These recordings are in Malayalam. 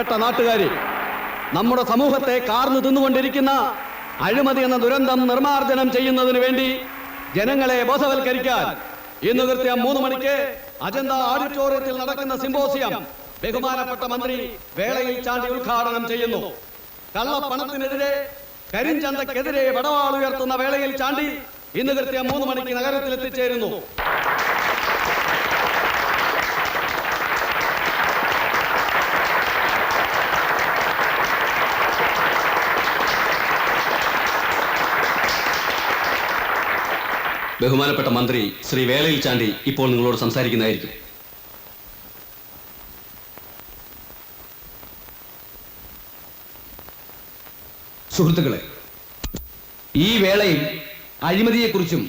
പ്രിയപ്പെട്ട നാട്ടുകാരെ, നമ്മുടെ സമൂഹത്തെ കാർന്നു തിന്നുകൊണ്ടിരിക്കുന്ന അഴിമതി എന്ന ദുരന്തം നിർമ്മാർജ്ജനം ചെയ്യുന്നതിന് വേണ്ടി ജനങ്ങളെ ബോധവൽക്കരിക്കാൻ ഇന്ന് കൃത്യം 3 മണിക്ക് അജന്ത ഓഡിറ്റോറിയത്തിൽ നടക്കുന്ന സിംപോസിയം ബഹുമാനപ്പെട്ട മന്ത്രി വേളയിൽ ചാണ്ടി ഉദ്ഘാടനം ചെയ്യുന്നു. കള്ളപ്പണത്തിനെതിരെ, കരിഞ്ചന്തക്കെതിരെ വടവാൾ ഉയർത്തുന്ന വേളയിൽ ചാണ്ടി ഇന്ന് കൃത്യം 3 മണിക്ക് നഗരത്തിൽ എത്തിച്ചേരുന്നു. ബഹുമാനപ്പെട്ട മന്ത്രി ശ്രീ വേളയിൽ ചാണ്ടി ഇപ്പോൾ നിങ്ങളോട് സംസാരിക്കുന്നതായിരിക്കും. സുഹൃത്തുക്കളെ, ഈ വേളയിൽ അഴിമതിയെക്കുറിച്ചും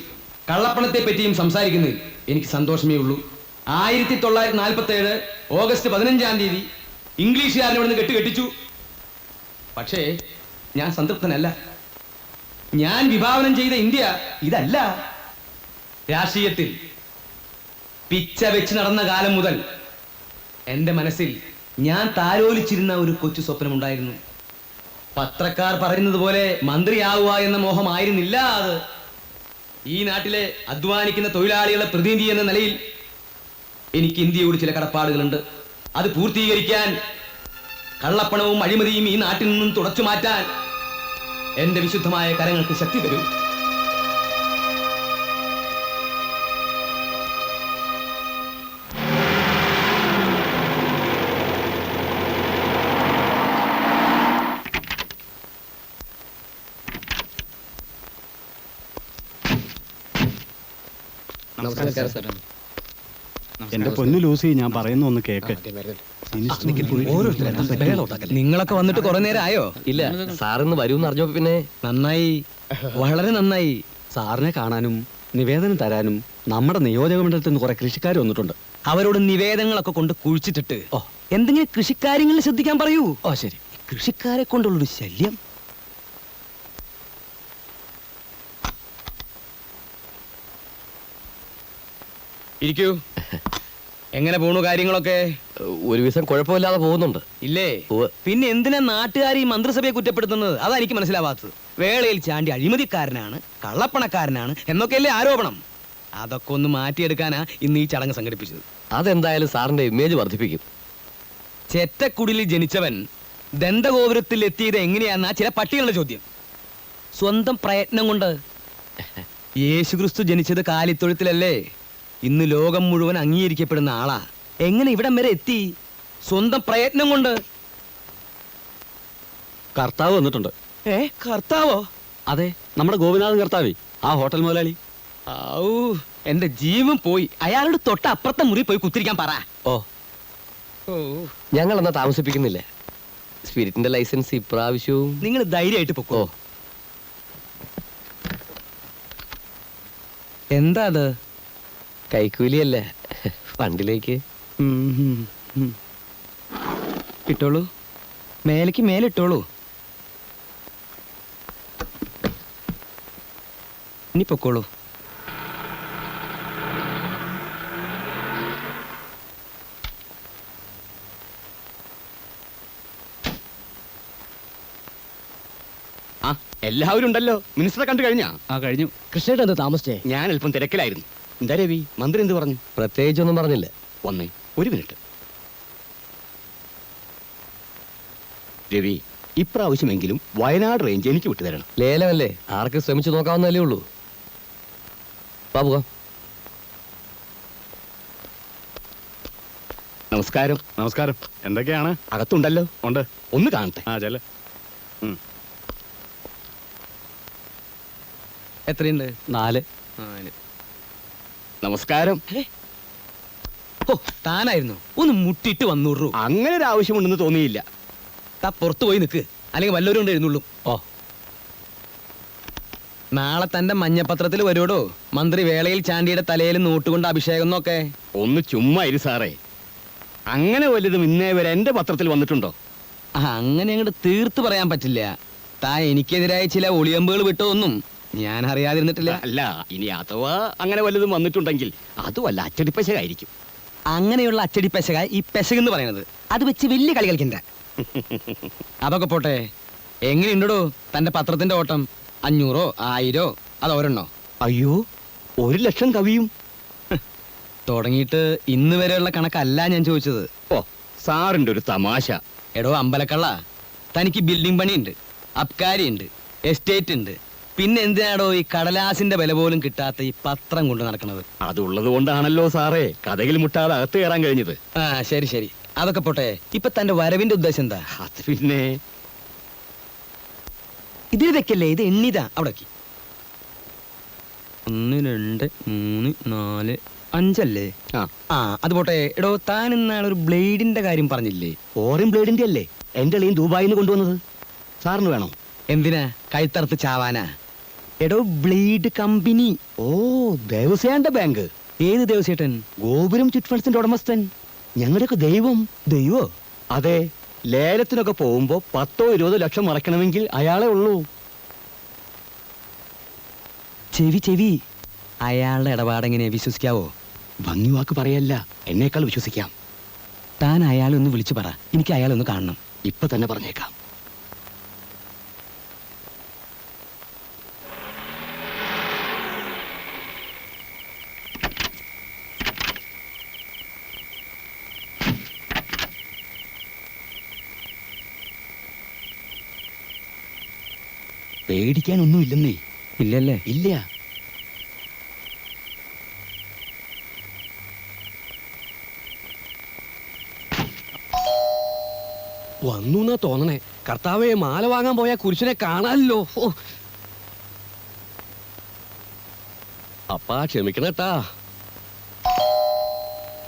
കള്ളപ്പണത്തെ പറ്റിയും സംസാരിക്കുന്നതിൽ എനിക്ക് സന്തോഷമേ ഉള്ളൂ. 1947 ഓഗസ്റ്റ് 15-ാം തീയതി ഇംഗ്ലീഷുകാരനോട് കെട്ടിച്ചു. പക്ഷേ ഞാൻ സംതൃപ്തനല്ല. ഞാൻ വിഭാവനം ചെയ്ത ഇന്ത്യ ഇതല്ല. രാഷ്ട്രീയത്തിൽ പിച്ച വെച്ച് നടന്ന കാലം മുതൽ എൻ്റെ മനസ്സിൽ ഞാൻ താലോലിച്ചിരുന്ന ഒരു കൊച്ചു സ്വപ്നമുണ്ടായിരുന്നു. പത്രക്കാർ പറയുന്നത് പോലെ മന്ത്രിയാവുക എന്ന മോഹമായിരുന്നില്ല അത്. ഈ നാട്ടിലെ അധ്വാനിക്കുന്ന തൊഴിലാളികളുടെ പ്രതിനിധി എന്ന നിലയിൽ എനിക്ക് ഇന്ത്യയോട് ചില കടപ്പാടുകളുണ്ട്. അത് പൂർത്തീകരിക്കാൻ, കള്ളപ്പണവും അഴിമതിയും ഈ നാട്ടിൽ നിന്നും തുടച്ചു മാറ്റാൻ എന്റെ വിശുദ്ധമായ കരങ്ങൾക്ക് ശക്തി തരൂ. എന്റെ പൊന്നു ലൂസി, ഞാൻ പറയുന്ന ഒന്ന് കേക്ക്. നിങ്ങളൊക്കെ വന്നിട്ട് കുറെ നേരം ആയോ? ഇല്ല, സാറിന്ന് വരുമെന്ന് അറിഞ്ഞപ്പോ പിന്നെ നന്നായി, വളരെ നന്നായി. സാറിനെ കാണാനും നിവേദനം തരാനും നമ്മുടെ നിയോജക മണ്ഡലത്തിൽ നിന്ന് കുറെ കൃഷിക്കാർ വന്നിട്ടുണ്ട്. അവരോട് നിവേദനങ്ങളൊക്കെ കൊണ്ട് കുഴിച്ചിട്ടിട്ട് എന്തെങ്കിലും കൃഷിക്കാര്യങ്ങളിൽ ശ്രദ്ധിക്കാൻ പറയൂ. ഓ ശരി. കൃഷിക്കാരെ കൊണ്ടുള്ളൊരു ശല്യം. ഇരിക്കൂ. എങ്ങനെ പോണു കാര്യങ്ങളൊക്കെ? ഒരു ദിവസം കുഴപ്പമില്ലാതെ പോകുന്നുണ്ട്. ഇല്ലേ? പിന്നെ എന്തിനാ നാട്ടുകാർ ഈ മന്ത്രിസഭയെ കുറ്റപ്പെടുത്തുന്നത്? അതാ എനിക്ക് മനസ്സിലാവാത്തത്. വേളയിൽ ചാണ്ടി അഴിമതിക്കാരനാണ്, കള്ളപ്പണക്കാരനാണ് എന്നൊക്കെയല്ലേ ആരോപണം. അതൊക്കെ ഒന്ന് മാറ്റിയെടുക്കാനാ ഇന്ന് ഈ ചടങ്ങ് സംഘടിപ്പിച്ചത്. അതെന്തായാലും സാറിന്റെ ഇമേജ് വർദ്ധിപ്പിക്കും. ചെറ്റക്കുടിലിൽ ജനിച്ചവൻ ദന്തഗോപുരത്തിൽ എത്തിയത് എങ്ങനെയാന്നാ ചില പട്ടികളുടെ ചോദ്യം. സ്വന്തം പ്രയത്നം കൊണ്ട്. യേശുക്രിസ്തു ജനിച്ചത് കാലിത്തൊഴുത്തിലല്ലേ? ഇന്ന് ലോകം മുഴുവൻ അംഗീകരിക്കപ്പെടുന്ന ആളാ. എങ്ങനെ ഇവിടം വരെ എത്തി? സ്വന്തം പ്രയത്നം കൊണ്ട്. കർത്താവ് വന്നിട്ടുണ്ട്. കർത്താവോ? അതെ, നമ്മുടെ ഗോപിനാഥൻ കർത്താവേ, ആ ഹോട്ടൽ മുതലാളി. ഔ, എന്റെ ജീവൻ പോയി. അയാളോട് തൊട്ട് അപ്പുറത്തെ മുറി പോയി കുത്തിരിക്കാൻ പറ. ഓ, ഞങ്ങൾ എന്നാ താമസിപ്പിക്കുന്നില്ല. സ്പിരിറ്റിന്റെ ലൈസൻസ് ഇപ്രാവശ്യവും. നിങ്ങൾ ധൈര്യമായിട്ട് പൊക്കോ. എന്താ അത്? കൈക്കൂലിയല്ല, ഫണ്ടിലേക്ക്. ഇട്ടോളൂ, മേലേക്ക് മേലിട്ടോളൂ. ഇനി പൊക്കോളൂ. എല്ലാവരും ഉണ്ടല്ലോ. മിനിസ്റ്ററെ കണ്ടു കഴിഞ്ഞാ? കഴിഞ്ഞു. കൃഷ്ണയുടെ എന്താ താമസിച്ചേ? ഞാൻ അല്പം തിരക്കിലായിരുന്നു. എന്താ രവി, മന്ത്രി എന്ത് പറഞ്ഞു? പ്രത്യേകിച്ചൊന്നും പറഞ്ഞില്ല. വന്നേ, ഒരു മിനിറ്റ്. രവി, ഇപ്രാവശ്യമെങ്കിലും വയനാട് റേഞ്ച് എനിക്ക് വിട്ടുതരണം. ലേലമല്ലേ, ആർക്ക് ശ്രമിച്ചു നോക്കാവുന്നല്ലേ ഉള്ളൂ. പോകാം. നമസ്കാരം. നമസ്കാരം. എന്തൊക്കെയാണ്? അകത്തുണ്ടല്ലോ. ഉണ്ട്. ഒന്ന് കാണട്ടെ. ആ ചെല്ല. എത്രയുണ്ട്? 4. നമസ്കാരം. ഓ, താനായിരുന്നു. ഒന്ന് മുട്ടിട്ട് വന്നൂറു. അങ്ങനെ ഒരു ആവശ്യമുണ്ടെന്ന് തോന്നിയില്ല. താ പുറത്തു പോയി നിൽക്ക്, അല്ലെങ്കിൽ വല്ലവരും കൊണ്ട് എഴുന്നള്ളും. ഓ, നാളെ തന്റെ മഞ്ഞപത്രത്തിൽ വരുവോടോ മന്ത്രി വേളയിൽ ചാണ്ടിയുടെ തലയിൽ നോട്ടുകൊണ്ട് അഭിഷേകം എന്നൊക്കെ. ഒന്ന് ചുമ്മാ ഇരു സാറേ. അങ്ങനെ വലുതും ഇന്നേ വരെ എന്റെ പത്രത്തിൽ വന്നിട്ടുണ്ടോ? അങ്ങനെ അങ്ങോട്ട് തീർത്ത് പറയാൻ പറ്റില്ല. താ എനിക്കെതിരായ ചില ഒളിയമ്പുകൾ വിട്ടതൊന്നും ഞാൻ അറിയാതിരുന്നിട്ടില്ല. അല്ല, ഇനി അഥവാ അങ്ങനെ വലുതും വന്നിട്ടുണ്ടെങ്കിൽ അതും അല്ല, അച്ചടിപ്പശകായിരിക്കും. അങ്ങനെയുള്ള അച്ചടി പെശക ഈ പെശകെന്ന് പറയുന്നത്. അത് വെച്ച് വലിയ കളി കളിക്കണ്ട. അതൊക്കെ പോട്ടെ, എങ്ങനെയുണ്ടോ തന്റെ പത്രത്തിന്റെ ഓട്ടം? 500 1000 അത് ഒരെണ്ണോ? അയ്യോ, 1,00,000 കവിയും. തുടങ്ങിയിട്ട് ഇന്ന് വരെയുള്ള കണക്കല്ല ഞാൻ ചോദിച്ചത്. ഓ, സാറിന്റെ ഒരു തമാശ. എടോ അമ്പലക്കള്ള, തനിക്ക് ബിൽഡിംഗ് പണിയുണ്ട്, അബ്കാരിയുണ്ട്, എസ്റ്റേറ്റ് ഉണ്ട്, പിന്നെ എന്തിനാടോ ഈ കടലാസിന്റെ വില പോലും കിട്ടാത്ത ഈ പത്രം കൊണ്ട് നടക്കുന്നത്? അതുള്ളത് കൊണ്ടാണല്ലോ സാറേ കഥകിൽ മുട്ടാതെ അകത്ത് കയറാൻ കഴിഞ്ഞത്. ആ ശരി ശരി, അതൊക്കെ പോട്ടെ. ഇപ്പൊ തന്റെ വരവിന്റെ ഉദ്ദേശം എന്താ? അത് പിന്നെ ഇതിൽ വെക്കല്ലേ, ഇത് എണ്ണിതാ. അവിടെ 1 2 3 4 5 അല്ലേ? ആ അത് പോട്ടെ. എടോ താൻ ഇന്നാളൊരു ബ്ലേഡിന്റെ കാര്യം പറഞ്ഞില്ലേ? ഫോറിൻ ബ്ലേഡിന്റെ അല്ലേ എന്റെ അളിയൻ ദുബായിൽ നിന്ന് കൊണ്ടുവന്നത്? സാറിന് വേണോ? എന്തിനാ? കഴുത്തറുത്ത് ചാവാനാ? എടോ ബ്ലേഡ് കമ്പനി. ഓ, ദേവസ്യാന്റെ ബാങ്ക്. ഏത് ദേവസ്യേട്ടൻ? ഗോപുരം ചിറ്റ് ഫണ്ട്സിന്റെ ഉടമസ്ഥൻ, ഞങ്ങളുടെയൊക്കെ ദൈവം. ദൈവോ? അതെ, ലേലത്തിനൊക്കെ പോകുമ്പോ 10 20 ലക്ഷം മറക്കണമെങ്കിൽ അയാളെ ഉള്ളൂ. ചെവി അയാളുടെ ഇടപാടെങ്ങനെ വിശ്വസിക്കാവോ? ഭംഗി വാക്ക് പറയല്ല, എന്നേക്കാൾ വിശ്വസിക്കാം. താൻ അയാളെ ഒന്ന് വിളിച്ചു പറ, എനിക്ക് അയാളെ ഒന്ന് കാണണം. ഇപ്പൊ തന്നെ പറഞ്ഞേക്കാം. പേടിക്കാനൊന്നും ഇല്ലെന്നേ. ഇല്ലല്ലേ? ഇല്ല. വന്നു എന്നാ തോന്നണേ. കർത്താവെ, മാല വാങ്ങാൻ പോയ കുരിശനെ കാണാനല്ലോ. അപ്പാ ക്ഷമിക്കണട്ടാ,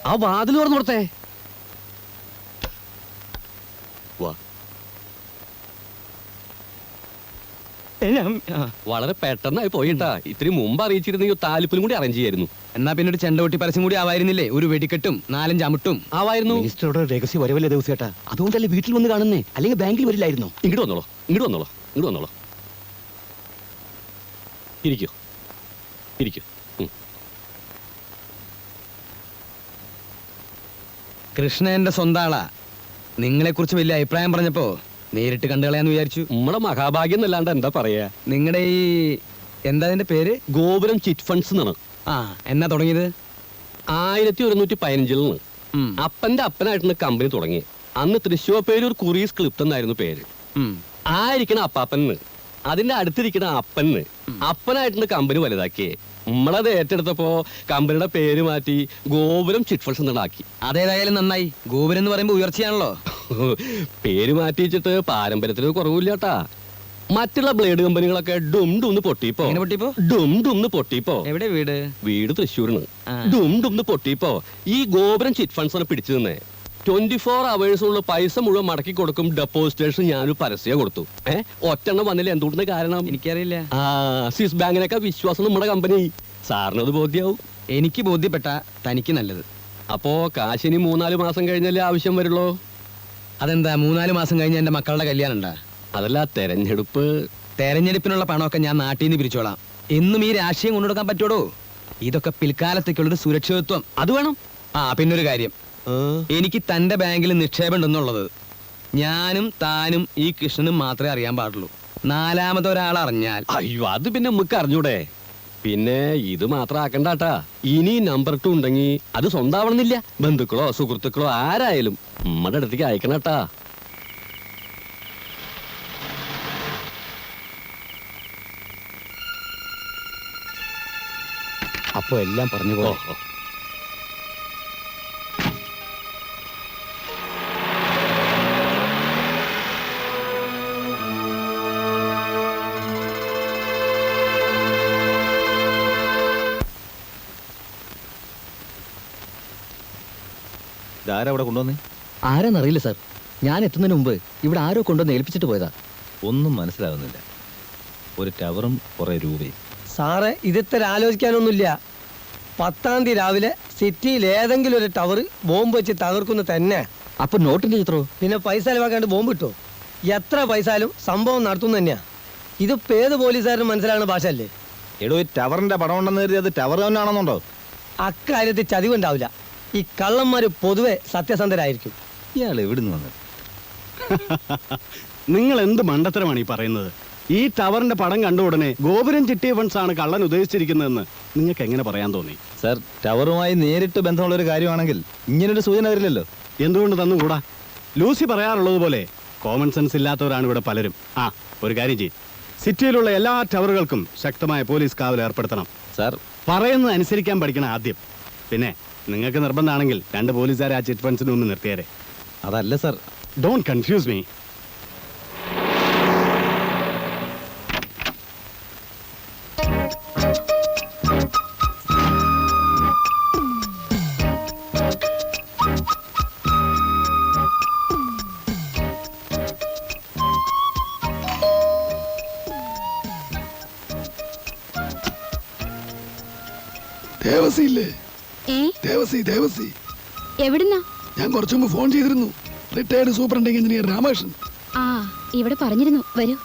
ആ വാതിൽ തുറന്നു കൊടുത്തേ. വാ. വളരെ പെട്ടെന്നായി പോയിട്ടാ. ഇത്തിരി മുമ്പ് അറിയിച്ചിരുന്നെങ്കിൽ താലിപ്പിലും കൂടി അറേഞ്ച് ചെയ്യായിരുന്നു. എന്നാ പിന്നെ ഒരു ചെണ്ടകൊട്ടി പരസ്യം കൂടി ആവായിരുന്നില്ലേ? ഒരു വെടിക്കെട്ടും 4 അമുട്ടും ആവായിരുന്നു. മിനിസ്റ്ററുടെ രഹസ്യ വരവല്ലേ ദിവസേട്ടാ, അതുകൊണ്ടല്ലേ വീട്ടിൽ വന്ന് കാണുന്നേ, അല്ലെങ്കിൽ ബാങ്കിൽ വരില്ലായിരുന്നോ? ഇങ്ങോട്ട് വന്നോളൂ, ഇങ്ങോട്ട് വന്നോളൂ, ഇങ്ങോട്ട് വന്നോളൂ. ഇരിക്കൂ, ഇരിക്കൂ. കൃഷ്ണന്റെ സ്വന്തം ആളാ. നിങ്ങളെ കുറിച്ച് വലിയ അഭിപ്രായം പറഞ്ഞപ്പോ നേരിട്ട് കണ്ടുകളയാന്ന് വിചാരിച്ചു. നമ്മുടെ മഹാഭാഗ്യം എന്നല്ലാണ്ട് എന്താ പറയാ. നിങ്ങളുടെ ഈ എന്താ അതിന്റെ പേര്? ഗോപുരം ചിറ്റ് ഫണ്ട്സ് എന്നാണ്. ആ, എന്നാ തുടങ്ങിയത്? 1115 ഉം, അപ്പന്റെ അപ്പനായിട്ടാണ് കമ്പനി തുടങ്ങി. അന്ന് തൃശ്ശൂർ പേര് ഒരു കുറീസ് ക്ലിപ്റ്റ് എന്നായിരുന്നു പേര്. ഉം. ആയിരിക്കണ അപ്പാപ്പന്, അതിന്റെ അടുത്തിരിക്കണ അപ്പന്, അപ്പനായിട്ടാണ് കമ്പനി വലുതാക്കി. നമ്മളത് ഏറ്റെടുത്തപ്പോ കമ്പനിയുടെ പേര് മാറ്റി ഗോപുരം ചിറ്റ് ഫണ്ട്സ് എന്നാക്കി. അതേതായാലും നന്നായി. ഗോപുരം എന്ന് പറയുമ്പോ ഉയർച്ചയാണല്ലോ. പേര് മാറ്റി വെച്ചിട്ട് പാരമ്പര്യത്തിന് കുറവില്ലാട്ടാ. മറ്റുള്ള ബ്ലേഡ് കമ്പനികളൊക്കെ ഡുംന്ന് പൊട്ടിപ്പോ. എങ്ങനെ പൊട്ടിപ്പോ? ഡുംന്ന് പൊട്ടിപ്പോ. എവിടെ വീട്? വീട് തൃശ്ശൂരിന്. ആ. ഡുംന്ന് പൊട്ടിപ്പോ ഈ ഗോപുരം ചിറ്റ് ഫണ്ട്സ് ആണ് പിടിച്ചു നിന്നേ. 24 അവേഴ്സിനുള്ള പൈസ മുഴുവൻ മടക്കി കൊടുക്കും ഡെപ്പോസിറ്റേഴ്സ്. ഞാനൊരു പരസ്യം കൊടുത്തു. ഒറ്റെണ്ണം വന്നില്ല. എന്തുകൊണ്ടെന്ന് കാരണം എനിക്കറിയില്ല. സ്വിസ് ബാങ്കിനൊക്കെ വിശ്വാസം നമ്മുടെ കമ്പനി. സാറിനത് ബോധ്യാവും. എനിക്ക് ബോധ്യപ്പെട്ട തനിക്ക് നല്ലത്. അപ്പോ കാശിനി 3-4 മാസം കഴിഞ്ഞല്ലേ ആവശ്യം വരുള്ളൂ. അതെന്താ 3-4 മാസം കഴിഞ്ഞ് എന്റെ മക്കളുടെ കല്യാണം ഉണ്ടാ? അതല്ല, തെരഞ്ഞെടുപ്പ്. തെരഞ്ഞെടുപ്പിനുള്ള പണമൊക്കെ ഞാൻ നാട്ടിൽ നിന്ന് പിരിച്ചോളാം. എന്നും ഈ രാഷ്ട്രീയം കൊണ്ടുകൊടുക്കാൻ പറ്റുമോ? ഇതൊക്കെ പിൽക്കാലത്തേക്കുള്ളൊരു സുരക്ഷിതത്വം. അത് വേണം. ആ, പിന്നൊരു കാര്യം, എനിക്ക് തന്റെ ബാങ്കിൽ നിക്ഷേപം ഉണ്ടെന്നുള്ളത് ഞാനും താനും ഈ കൃഷ്ണനും മാത്രമേ അറിയാൻ പാടുള്ളൂ. 4ാമത് ഒരാൾ അറിഞ്ഞാൽ അയ്യോ, അത് പിന്നെ നമുക്ക് അറിഞ്ഞൂടെ. പിന്നെ ഇത് മാത്രം ആക്കണ്ടാട്ടാ. ഇനി നമ്പർ 2 ഉണ്ടെങ്കിൽ അത് സ്വന്തമാവണമെന്നില്ല. ബന്ധുക്കളോ സുഹൃത്തുക്കളോ ആരായാലും നമ്മുടെ അടുത്തേക്ക് അയക്കണട്ടാ. അപ്പൊ എല്ലാം പറഞ്ഞു പോ. ഇതാരവിടെ കൊണ്ടുവന്നേ? ആരാന്നറിയില്ല സാർ. ഞാൻ എത്തുന്നതിന് മുമ്പ് ഇവിടെ ആരോ കൊണ്ടുവന്ന് ഏൽപ്പിച്ചിട്ട് പോയതാ. ഒന്നും മനസ്സിലാവുന്നില്ല. ഒരു ടവറും കുറെ രൂപയും. സാറേ, ഇതിത്ര ആലോചിക്കാനൊന്നുമില്ല. 10-ാം തീയതി രാവിലെ സിറ്റിയിൽ ഏതെങ്കിലും ഒരു ടവർ ബോംബ് വെച്ച് തകർക്കുന്നു തന്നെ. അപ്പൊ നോട്ടിന്റെ ചിത്രോ? പിന്നെ പൈസ ചെലവാക്കാണ്ട് ബോംബ് കിട്ടോ? എത്ര പൈസയാലും സംഭവം നടത്തുന്നു തന്നെയാ. ഇതിപ്പോ ഏത് പോലീസുകാരനും മനസ്സിലാകുന്ന ഭാഷ അല്ലേ? എടോ, ഈ ടവറിന്റെ പടം ഉണ്ടെന്ന് കരുതി അത് ടവർ തന്നെ ആണെന്നുണ്ടോ? അക്കാര്യത്തിൽ ചതിവുണ്ടാവില്ല. ഈ കള്ളന്മാര് പൊതുവെ സത്യസന്ധരായിരിക്കും. ഇയാൾ എവിടുന്ന് വന്നത്? നിങ്ങൾ എന്ത് മണ്ടത്തരമാണ് ഈ പറയുന്നത്? ഈ ടവറിന്റെ പടം കണ്ട ഉടനെ ഗോപുരം ചിട്ടിയ ഫണ്ട്സ് ആണ് കള്ളൻ ഉദ്ദേശിച്ചിരിക്കുന്നതെന്ന് നിങ്ങൾക്ക് എങ്ങനെ പറയാൻ തോന്നി? സർ, ടവറുമായി നേരിട്ട് ബന്ധമുള്ള ഒരു കാര്യമാണെങ്കിൽ ഇങ്ങനൊരു സൂചന വരില്ലല്ലോ. എന്തുകൊണ്ട് തന്നുകൂടാ? ലൂസി പറയാറുള്ളത് പോലെ കോമൺ സെൻസ് ഇല്ലാത്തവരാണ് ഇവിടെ പലരും. ആ, ഒരു കാര്യം ചെയ്യും, സിറ്റിയിലുള്ള എല്ലാ ടവറുകൾക്കും ശക്തമായ പോലീസ് കാവൽ ഏർപ്പെടുത്തണം. സർ, പറയുന്നത് അനുസരിക്കാൻ പഠിക്കണം ആദ്യം. പിന്നെ നിങ്ങൾക്ക് നിർബന്ധമാണെങ്കിൽ 2 പോലീസുകാരെ ആ ചിറ്റ് ഫണ്ട്സിന് മുന്നിൽ നിർത്തിയേരെ. അതല്ല സർ. Don't confuse me. ദേവസിയില്ലേ? ഏ ദേവസി എവിടുന്നാ? ഞാൻ കുറച്ചു മുമ്പ് ഫോൺ ചെയ്തിരുന്നു. Retired superintending engineer Ramakrishnan. ആ, ഇവിടെ പറഞ്ഞിരുന്നു. വരൂ,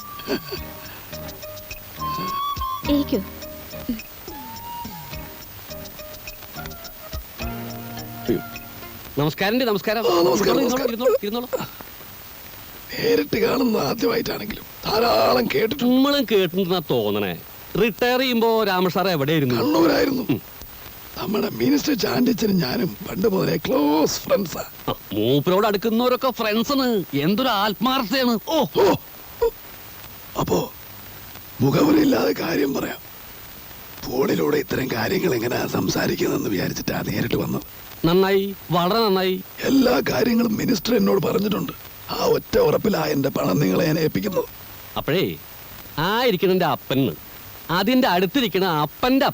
ഇരിക്കൂ. നമസ്കാരം. നമസ്കാരം. ആ, നമസ്കാരം, നമസ്കാരം. ഇരുന്നോളൂ. നേരിട്ട് കാണുന്ന ആദ്യമായിട്ടാണെങ്കിലും ധാരാളം കേട്ടിട്ടുണ്ട്. നമ്മളും കേട്ടിട്ടുണ്ടെന്നാ തോന്നണേ. റിട്ടയർ ചെയ്യുമ്പോ രാമ സാർ എവിടെയായിരുന്നു? കണ്ണൂരായിരുന്നു. നമ്മുടെ മിനിസ്റ്റർ ചാണ്ടിച്ചനും ഞാനും പണ്ട് മുതലേ ക്ലോസ് ഫ്രണ്ട്സാ. മൂപ്പരോട് അടുക്കുന്നവരൊക്കെ ഫ്രണ്ട്സാണ്. എന്തൊരു ആത്മാർത്ഥയാണ്. ഓ, അപ്പോ മുഖവരില്ലാതെ കാര്യം പറയാം. ഫോണിലൂടെ ഇത്തരം കാര്യങ്ങൾ എങ്ങനെയാ സംസാരിക്കുന്നതെന്ന് വിചാരിച്ചിട്ടാ നേരിട്ട് വന്നത്. നന്നായി, വളരെ നന്നായി. എല്ലാ കാര്യങ്ങളും മിനിസ്റ്റർ എന്നോട് പറഞ്ഞിട്ടുണ്ട്. ആ ഒറ്റ ഉറപ്പിലാ എന്റെ പണം നിങ്ങളെ ഞാൻ ഏൽപ്പിക്കുന്നത്. അപ്പോഴേ ആ ഇരിക്കണ അപ്പന്, അതിന്റെ അടുത്തിരിക്കണ അപ്പന്റെ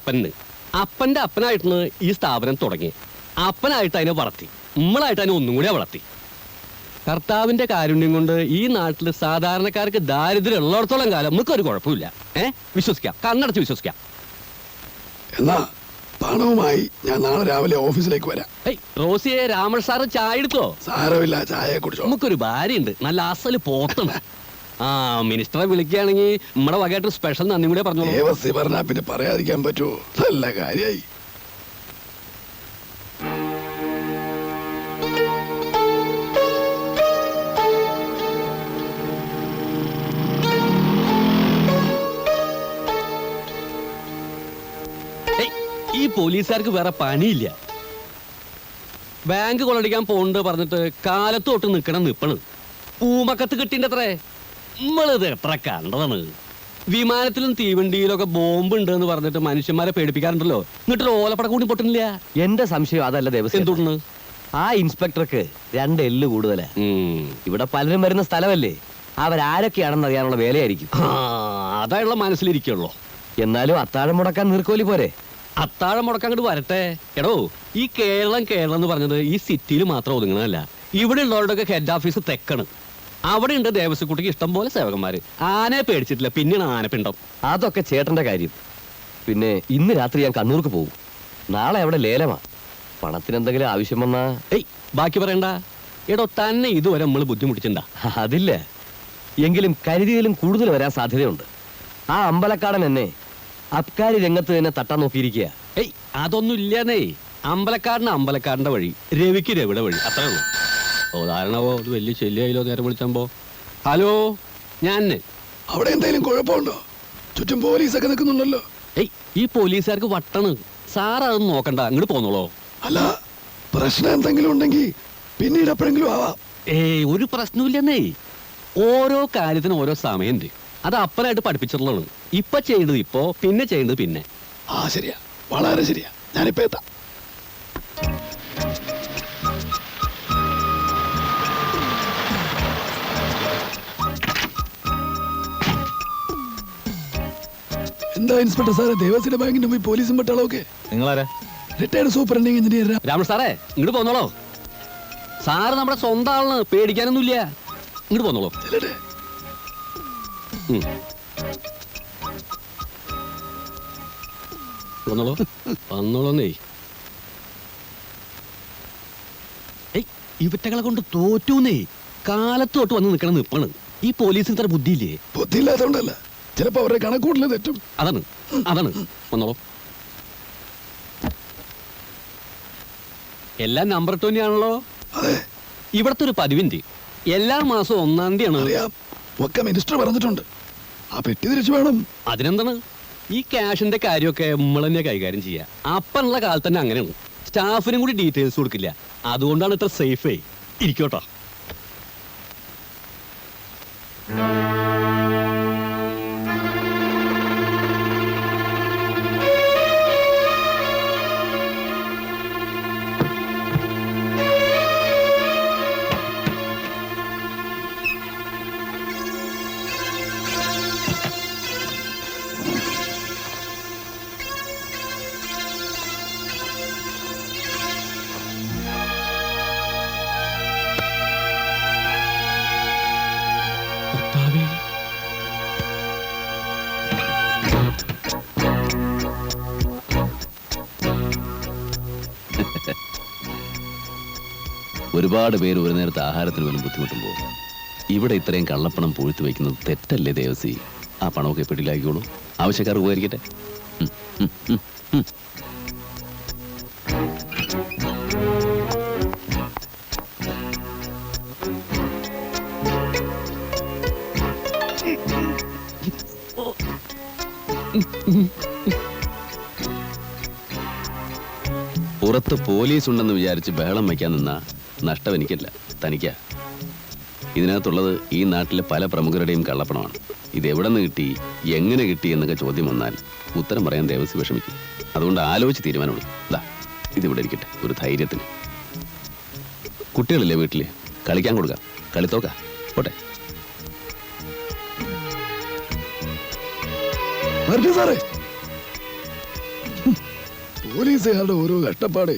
അപ്പനായിട്ടാണ് ഈ സ്ഥാപനം തുടങ്ങി. അപ്പനായിട്ട് അതിനെ വളർത്തി, നമ്മളായിട്ട് അതിനെ ഒന്നും കൂടെ വളർത്തി. കർത്താവിന്റെ കാരുണ്യം കൊണ്ട് ഈ നാട്ടിൽ സാധാരണക്കാർക്ക് ദാരിദ്ര്യം ഉള്ളിടത്തോളം കാലം നമുക്കൊരു കുഴപ്പമില്ല. വിശ്വസിക്കാം, കണ്ണടച്ച് വിശ്വസിക്കാം. എന്നാ പണവുമായി ഞാൻ നാളെ രാവിലെ ഓഫീസിലേക്ക് വരാം. റോസിയെ, രാമൻ സാറ് ചായ എടുത്തോ? സാരമില്ല, ചായ കുടിച്ചോ. നമുക്കൊരു ഭാര്യയുണ്ട്, നല്ല അസല് പോത്തണ്. ആ, മിനിസ്റ്ററെ വിളിക്കുകയാണെങ്കിൽ നമ്മുടെ വകയായിട്ട് സ്പെഷ്യൽ നന്ദി കൂടെ പറഞ്ഞോളൂ. ദേവസി പറഞ്ഞാ പിന്നെ പറയാതിരിക്കാൻ പറ്റുമോ? നല്ല കാര്യായി. ഈ പോലീസുകാർക്ക് വേറെ പണിയില്ല. ബാങ്ക് കൊള്ളടിക്കാൻ പോണ്ട് പറഞ്ഞിട്ട് കാലത്ത് തൊട്ട് നിൽക്കണം. പൂമക്കത്ത് കിട്ടിന്റെ അത്രേ. നമ്മളിത് എത്ര കണ്ടതാണ്. വിമാനത്തിലും തീവണ്ടിയിലൊക്കെ ബോംബ് ഉണ്ട് എന്ന് പറഞ്ഞിട്ട് മനുഷ്യന്മാരെ പേടിപ്പിക്കാറുണ്ടല്ലോ. എന്നിട്ട് ഓലപ്പട കൂടി പൊട്ടുന്നില്ല. എന്റെ സംശയം അതല്ല ദേവസ്വം. എന്തുകൊണ്ട്? ആ ഇൻസ്പെക്ടർക്ക് 2 എല്ല് കൂടുതലാ. ഇവിടെ പലരും വരുന്ന സ്ഥലമല്ലേ, അവരാരൊക്കെയാണെന്ന് അറിയാനുള്ള വേലയായിരിക്കും. അതായുള്ള മനസ്സിലിരിക്കുള്ളൂ. എന്നാലും അത്താഴം മുടക്കാൻ നീർക്കോലി പോരെ. അത്താഴം മുടക്കാൻ അങ്ങോട്ട് വരട്ടെ. എടോ, ഈ കേരളം എന്ന് പറഞ്ഞത് ഈ സിറ്റിയിൽ മാത്രം ഒതുങ്ങണതല്ല. ഇവിടെ ഉള്ളവരുടെയൊക്കെ ഹെഡ് ഓഫീസ് തെക്കാണ്. അവിടെ ഉണ്ട് ദേവസ്വക്കുട്ടിക്ക് ഇഷ്ടം പോലെ സേവകന്മാര്. ആനയെ പേടിച്ചിട്ടില്ല, പിന്നെയാണ് ആനപ്പിണ്ടം. അതൊക്കെ ചേട്ടന്റെ കാര്യം. പിന്നെ ഇന്ന് രാത്രി ഞാൻ കണ്ണൂർക്ക് പോകും. നാളെ അവിടെ ലേലമാ. പണത്തിന് എന്തെങ്കിലും ആവശ്യം വന്നാ ബാക്കി പറയണ്ട. എടോ, തന്നെ ഇതുവരെ നമ്മൾ ബുദ്ധിമുട്ടിച്ചിണ്ടാ? അതില്ല, എങ്കിലും കരുതിയിലും കൂടുതൽ വരാൻ സാധ്യതയുണ്ട്. ആ അമ്പലക്കാടൻ എന്നെ അബ്കാരി രംഗത്ത് തന്നെ തട്ടാൻ നോക്കിയിരിക്കുക. അതൊന്നും ഇല്ലാന്നേ. അമ്പലക്കാരന്റെ വഴി, രവിക്ക് രവിയുടെ വഴി, അത്രേ ഉള്ളൂ. ഉദാഹരണമോ അത് വലിയ ശല്യായില്ലോ. നേരെ വിളിച്ചപ്പോ ഹലോ, ഞാൻ അവിടെ എന്തെങ്കിലും കുഴപ്പമുണ്ടോ? ചുറ്റും പോലീസൊക്കെ നിൽക്കുന്നുണ്ടല്ലോ. ഈ പോലീസുകാർക്ക് വട്ടണ്. സാർ അതൊന്നും നോക്കണ്ട, അങ്ങോട്ട് പോന്നോളോ. അല്ല, പ്രശ്നം എന്തെങ്കിലും ഉണ്ടെങ്കിൽ പിന്നീട് എപ്പോഴെങ്കിലും ആവാം. ഒരു പ്രശ്നമില്ലെന്നേ. ഓരോ കാര്യത്തിനും ഓരോ സമയമുണ്ട്. അത് അപ്പനായിട്ട് പഠിപ്പിച്ചിട്ടുള്ളതാണ്. ഇപ്പൊ ചെയ്യേണ്ടത് ഇപ്പോ, പിന്നെ ചെയ്യേണ്ടത് പിന്നെ. ആ, ശരിയാ, വളരെ ശരിയാ. ഞാനിപ്പോ എത്താം. എന്താ ഇൻസ്പെക്ടർ സാറേ, ദേവസിയുടെ ബാങ്കിന്റെ പോയി പോലീസും പട്ടാളമൊക്കെ? നിങ്ങളാരാ? റിട്ടയർഡ് സൂപ്രണ്ടിംഗ് എഞ്ചിനീയർ രാമൻ സാറേ, ഇങ്ങോട്ട് പോന്നോളോ. സാറ് നമ്മുടെ സ്വന്തം ആളാണ്, പേടിക്കാനൊന്നുമില്ല. ഇങ്ങോട്ട് പോന്നോളൂ. ചെല്ലട്ടെ. വന്നോളന്നേ. ഇവറ്റകളെ കൊണ്ട് തോറ്റൂന്നേ. കാലത്ത് തൊട്ട് വന്ന് നിൽക്കണം നിപ്പാണ്. ഈ പോലീസിന് ഇത്ര ബുദ്ധിയില്ലേ? ബുദ്ധിയില്ലാത്തതുകൊണ്ടല്ല, ചിലപ്പോ അവരുടെ കണക്കൂട്ടില് തെറ്റും. അതാണ്. വന്നോളൂ. എല്ലാം നമ്പർ 20 ആണല്ലോ. അതെ. ഇവിടത്തെ ഒരു പതിവിന്റെ എല്ലാ മാസവും 1-ാം തീയതിയാണ്. അറിയാം, ഒക്കെ മിനിസ്റ്റർ പറഞ്ഞിട്ടുണ്ട്. ആ പെട്ടി തിരിച്ചു വേണം. അതിനെന്താണ്, ഈ ക്യാഷിന്റെ കാര്യമൊക്കെ നമ്മൾ തന്നെ കൈകാര്യം ചെയ്യുക. അപ്പനുള്ള കാലത്ത് തന്നെ അങ്ങനെയാണ്. സ്റ്റാഫിനും കൂടി ഡീറ്റെയിൽസ് കൊടുക്കില്ല. അതുകൊണ്ടാണ് ഇത്ര സേഫേ. ഇരിക്കോട്ടോ. ഒരുപാട് പേര് ഒരു നേരത്തെ ആഹാരത്തിന് പോലും ബുദ്ധിമുട്ടുമ്പോൾ ഇവിടെ ഇത്രയും കള്ളപ്പണം പൂഴ്ത്തി വയ്ക്കുന്നത് തെറ്റല്ലേ ദേവസി? ആ പണമൊക്കെ പെട്ടിലാക്കിക്കോളൂ, ആവശ്യക്കാർ ഉപകരിക്കട്ടെ. പുറത്ത് പോലീസ് ഉണ്ടെന്ന് വിചാരിച്ച് ബഹളം വയ്ക്കാൻ നിന്ന നഷ്ടം എനിക്കല്ല, തനിക്കാ. ഇതിനകത്തുള്ളത് ഈ നാട്ടിലെ പല പ്രമുഖരുടെയും കള്ളപ്പണമാണ്. ഇതെവിടെ നിന്ന് കിട്ടി, എങ്ങനെ കിട്ടി എന്നൊക്കെ ചോദ്യം വന്നാൽ ഉത്തരം പറയാൻ ദേവസി വിഷമിക്കും. അതുകൊണ്ട് ആലോചിച്ച് തീരുമാനമുള്ളൂ. ദാ ഇതിവിടെ ഇരിക്കട്ടെ, ഒരു ധൈര്യത്തിന്. കുട്ടികളില്ലേ വീട്ടില്, കളിക്കാൻ കൊടുക്കാം. കളിത്തോക്ക പോട്ടെ. സാറേ, പോലീസുകാരുടെ ഓരോ കഷ്ടപ്പാടേ.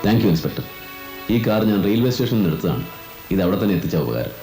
Thank you inspector. ഈ കാർ ഞാൻ റെയിൽവേ സ്റ്റേഷനിൽ നിന്ന് എടുത്തതാണ്. ഇത് അവിടെ തന്നെ എത്തിച്ച ഉപകാരം.